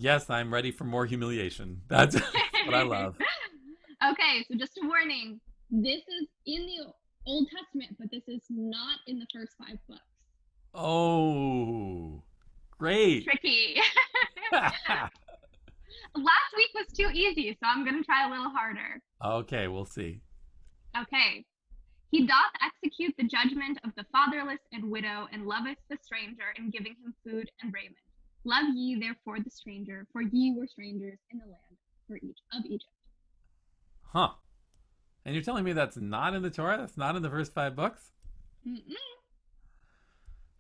Yes, I'm ready for more humiliation. That's what I love. Okay, so just a warning. This is in the Old Testament, but this is not in the first five books. Oh, great. Tricky. Last week was too easy, so I'm going to try a little harder. Okay, we'll see. Okay. He doth execute the judgment of the fatherless and widow, and loveth the stranger, in giving him food and raiment. Love ye therefore the stranger, for ye were strangers in the land of Egypt. Huh. And you're telling me that's not in the Torah? That's not in the first five books? Mm-mm.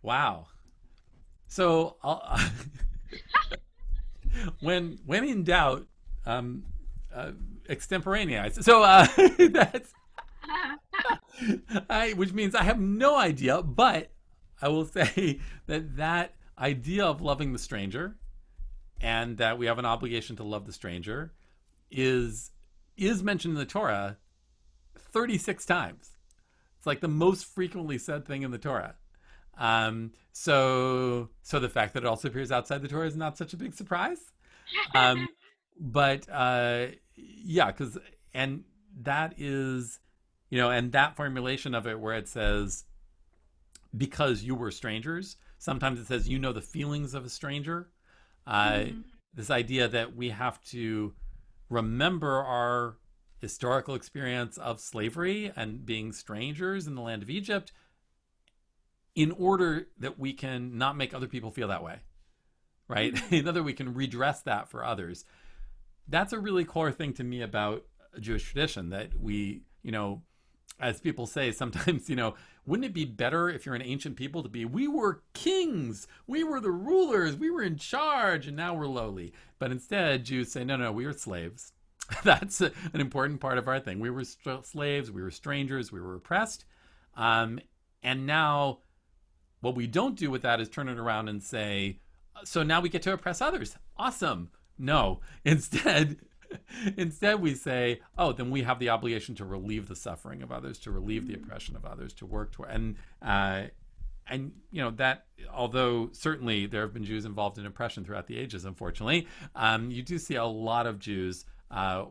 Wow. So when in doubt, um, extemporaneous. So that's which means I have no idea, but I will say that idea of loving the stranger and that we have an obligation to love the stranger is mentioned in the Torah 36 times. It's like the most frequently said thing in the Torah. So the fact that it also appears outside the Torah is not such a big surprise. Um, but yeah, because and that is, and that formulation of it where it says because you were strangers. Sometimes it says the feelings of a stranger. Uh, Mm-hmm. this idea that we have to remember our historical experience of slavery and being strangers in the land of Egypt in order that we can not make other people feel that way, right? Mm-hmm. In other, we can redress that for others. That's a really core thing to me about a Jewish tradition that we, as people say sometimes, wouldn't it be better if you're an ancient people to be, we were kings, we were the rulers, we were in charge, and now we're lowly. But instead, Jews say, no, we were slaves. That's an important part of our thing. We were slaves, we were strangers, we were oppressed. And now what we don't do with that is turn it around and say, so now we get to oppress others. Awesome. No. Instead we say, oh, then we have the obligation to relieve the suffering of others, to relieve the oppression of others, to work toward, and that, although certainly there have been Jews involved in oppression throughout the ages, unfortunately, you do see a lot of Jews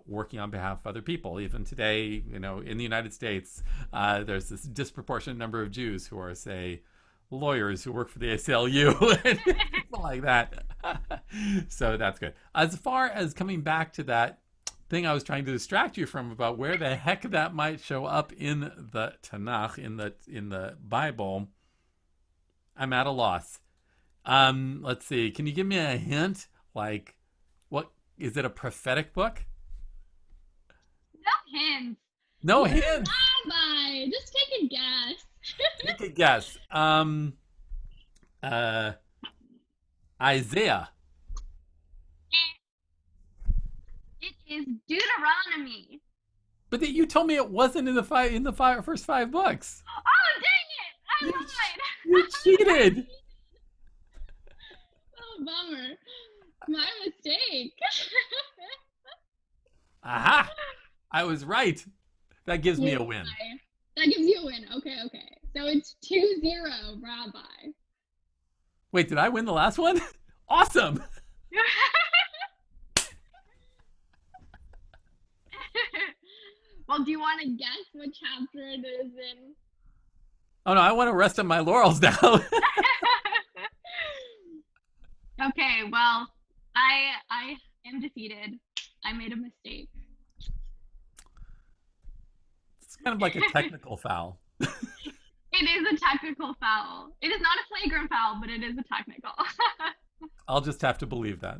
working on behalf of other people. Even today, in the United States, there's this disproportionate number of Jews who are, say, lawyers who work for the ACLU and people like that. So that's good. As far as coming back to that thing I was trying to distract you from about where the heck that might show up in the Tanakh, in the Bible, I'm at a loss. Let's see. Can you give me a hint? Like, what is it? A prophetic book? No hints. No You're a hint. rabbi. Just take a guess. Take a guess. Uh, Isaiah. It is Deuteronomy. But you told me it wasn't in the first five books. Oh, dang it! You, I lied. you cheated. Oh, bummer. My mistake. Aha! I was right. That gives me Yeah, a win. that gives you a win. Okay. So it's 2-0, Rabbi. Wait, did I win the last one? Awesome. Well, do you want to guess what chapter it is in? Oh no, I want to rest on my laurels now. Okay, well, I am defeated. I made a mistake. It's kind of like a technical foul. It is a technical foul. It is not a flagrant foul, but it is a technical. I'll just have to believe that.